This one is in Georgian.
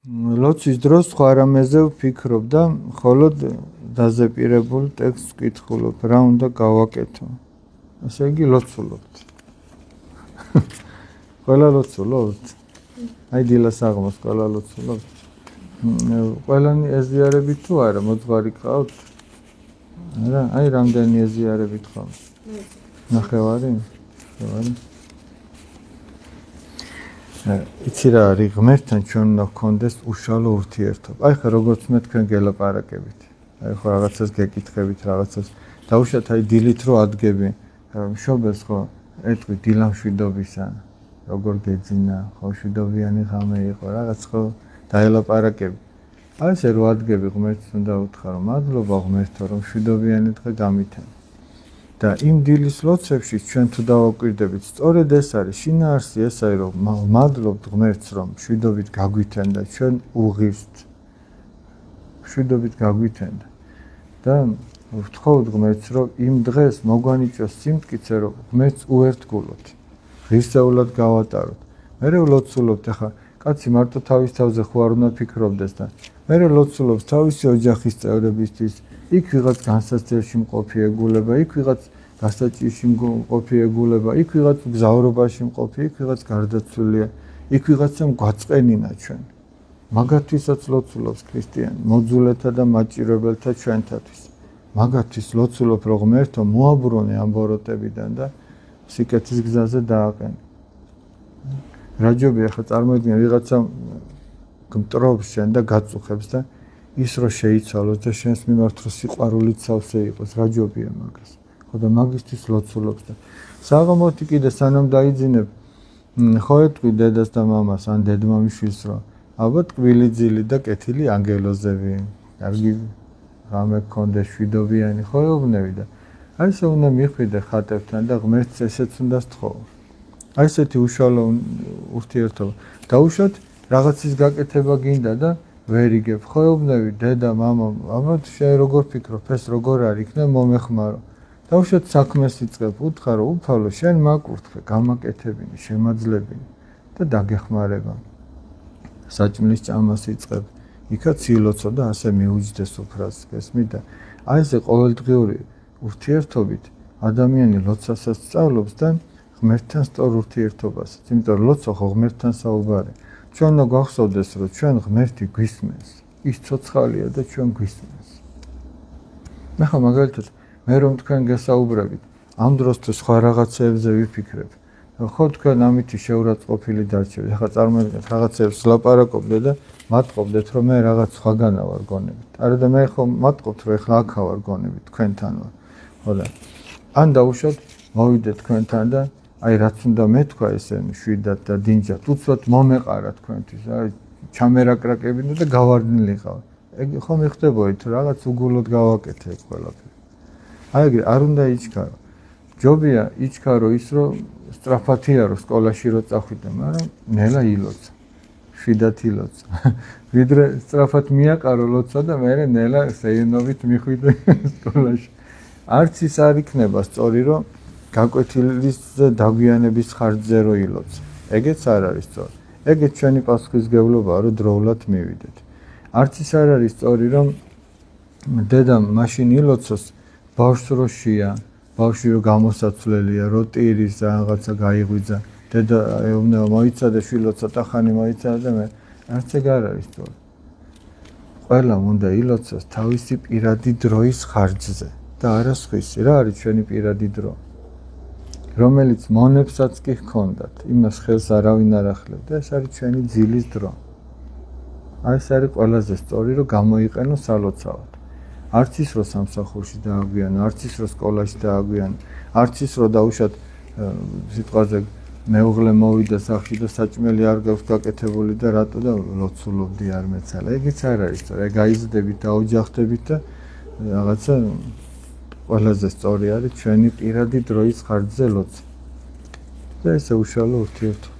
ლოცვის დროს სხვა რამეზე ვფიქრობ და მხოლოდ დაზეპირებულ ტექსტს ვკითხულობ, რა უნდა გავაკეთო. ასე იგი ლოცულობთ. ყველა ლოცულობთ? აი დილას აღმოს ყველა ლოცულობთ. ყველანი ეზიარებით თუ არა, მოძღვარი ყავთ? არა, აი რამდენი ეზიარებით ხომ? ნახევარი? იცი რა არის ღმერთთან ჩვენ უნდა გქონდეს უშუალო ურთიერთობა. აი ხა როგორც მე თქვენ გელაპარაკებით. აი ხო რაღაცას გეკითხებით, რაღაცას დაუშვათ აი დილით რო ადგები, მშობელს ხო ეტყვი დილა მშვიდობისა, როგორ გეძინა, ხო მშვიდობიანი ღამე იყო, რაღაც ხო დაელაპარაკები. აი ესე რო ადგები ღმერთს უნდა უთხრა, მადლობა ღმერთო, რომ მშვიდობიანი დღე გამითენა. და იმ დილის ლოცვებში ჩვენ თუ დავაკვირდებით, სწორედ ეს არის შინაარსი, ეს არის რომ მადლობთ ღმერთს, რომ მშვიდობით გაგვითენდა ჩვენ უღირსთ. მშვიდობით გაგვითენდა. და ვთხოვთ ღმერთს, რომ იმ დღეს მოგვანიჭოს სიმტკიცე, რომ ღმერთს უერთგულოთ. ღირსეულად გავატაროთ. მე ლოცულობთ, ახლა კაცი მარტო თავის თავზე ხო არ უნდა ფიქრობდეს და მე ლოცულობს თავისი ოჯახის წევრებისთვის, იქ ვიღაც განსაცდელში მყოფი ეგულება, იქ ვიღაც გასაჭირში მყოფი ეგულება, იქ ვიღაც გზავრობაში მყოფი, იქ ვიღაც გარდაცვლილია, იქ ვიღაცამ გვაწყენინა ჩვენ. მაგათვისაც ლოცულობს ქრისტიანი, მოძულეთა და მაჭირებელთა ჩვენთათვის. მაგათვის ლოცულობ, რომ ღმერთო მოაბრუნე ამ ბოროტებიდან და სიკეთის გზაზე დააყენე. რა ჯობია ხა წარმოიდგინე ვიღაცამ გმტრობს შენ და გაწუხებს და ის რო შეიცვალოს და შენს მიმართ რო სიყვარულით სავსე იყოს, რა ჯობია მაგას. ხო და მაგისთვის ლოცულობს და საღამოთი კიდე სანამ დაიძინებ, ხო ეტყვი დედას და მამას ან დედმამიშვილს, რომ ალბათ ტკბილი ძილი და კეთილი ანგელოზები, კარგი ღამე გქონდეს მშვიდობიანი, ხო ეუბნები და აი ესე უნდა მიხვიდე ხატებთან და ღმერთს ესეც უნდა სთხოვო. აი ესეთი უშუალო ურთიერთობა. დაუშვათ რაღაცის გაკეთება გინდა და ვერ იგებ, ხო ეუბნები დედა, მამა, ალბათ შენ როგორ ფიქრობ, ეს როგორ არის, იქნება მომეხმარო. დაუშვათ საქმეს იწყებ, უთხრა რომ უფალო, შენ მაკურთხე, გამაკეთებინი, შემაძლებინი და დაგეხმარება. საჭმლის ჭამას იწყებ, იქაც ილოცო და ასე მიუჯდეს უფრას, გესმით და აი ესე ყოველდღიური ურთიერთობით ადამიანი ლოცვასაც სწავლობს და ღმერთთან სწორ ურთიერთობასაც, იმიტომ რომ ლოცვა ხო ღმერთთან საუბარი. ჩვენ უნდა გვახსოვდეს, რომ ჩვენ ღმერთი გვისმენს, ის ცოცხალია და ჩვენ გვისმენს. მე ხო მაგალითად მე რომ თქვენ გესაუბრებით, ამ დროს თუ სხვა რაღაცებზე ვიფიქრებ, ხო თქვენ ამითი შეურაცხყოფილი დარჩებით. ახლა წარმოიდგინეთ რაღაცებს ლაპარაკობდე და მატყობდეთ, რომ მე რაღაც სხვაგანა ვარ გონებით. არა და მე ხო მატყობთ, რომ ახლა აქა ვარ გონებით, თქვენთან ვარ. ხო და ან დაუშვათ მოვიდე თქვენთან და აი რაც უნდა მეთქვა ესე მშვიდად და დინჯად, უცბად მომეყარა თქვენთვის, აი ჩამერაკრაკებინო და გავარდნილიყავ. ეგ ხომ იხდებოდით, რაღაც უგულოდ გავაკეთე ეს ყველაფერი. აი ეგრე არ უნდა იჩქარო. ჯობია იჩქარო ის, რომ სწრაფათია რომ სკოლაში რო წახვიდე, მაგრამ ნელა ილოცა. შვიდათ ილოცა. ვიდრე სწრაფად მიაყარო ლოცვა და მე ნელა სეინობით მიხვიდე სკოლაში. არც ის არ იქნება სწორი, რომ გაკვეთილის დაგვიანების ხარჯზე რო ილოცა. ეგეც არ არის სწორი. ეგეც ჩვენი პასუხისმგებლობაა, რომ დროულად მივიდეთ. არც ის არ არის სწორი, რომ დედამ მაშინ ილოცოს ბავშვს რო შია, ბავშვი რო გამოსაცვლელია, რო ტირის რაღაცა გაიღვიძა, დედა ეუბნება მოიცადე შვილო ცოტა ხანი მოიცადე და მე არც ეგ არ არის სწორი. ყველამ უნდა ილოცოს თავისი პირადი დროის ხარჯზე და არა სხვისი. რა არის ჩვენი პირადი დრო? რომელიც მონებსაც კი ჰქონდათ, იმას ხელს არავინ არ ახლებდა, ეს არის ჩვენი ძილის დრო. აი ეს არის ყველაზე სწორი, რომ გამოიყენო სალოცავად. არც ის რო სამსახურში დააგვიანო, არც ის რო სკოლაში დააგვიანო, არც ის რო დაუშვათ სიტყვაზე მეუღლე მოვიდა სახლში და საჭმელი არ გაქვს გაკეთებული და რატო და ლოცულობდი არ მეცალა. ეგეც არ არის სწორი. აი გაიზრდებით, დაოჯახდებით და რაღაცა ყველაზე სწორი არის ჩვენი პირადი დროის ხარჯზე ლოცვა. და ესე უშუალო ურთიერთობა.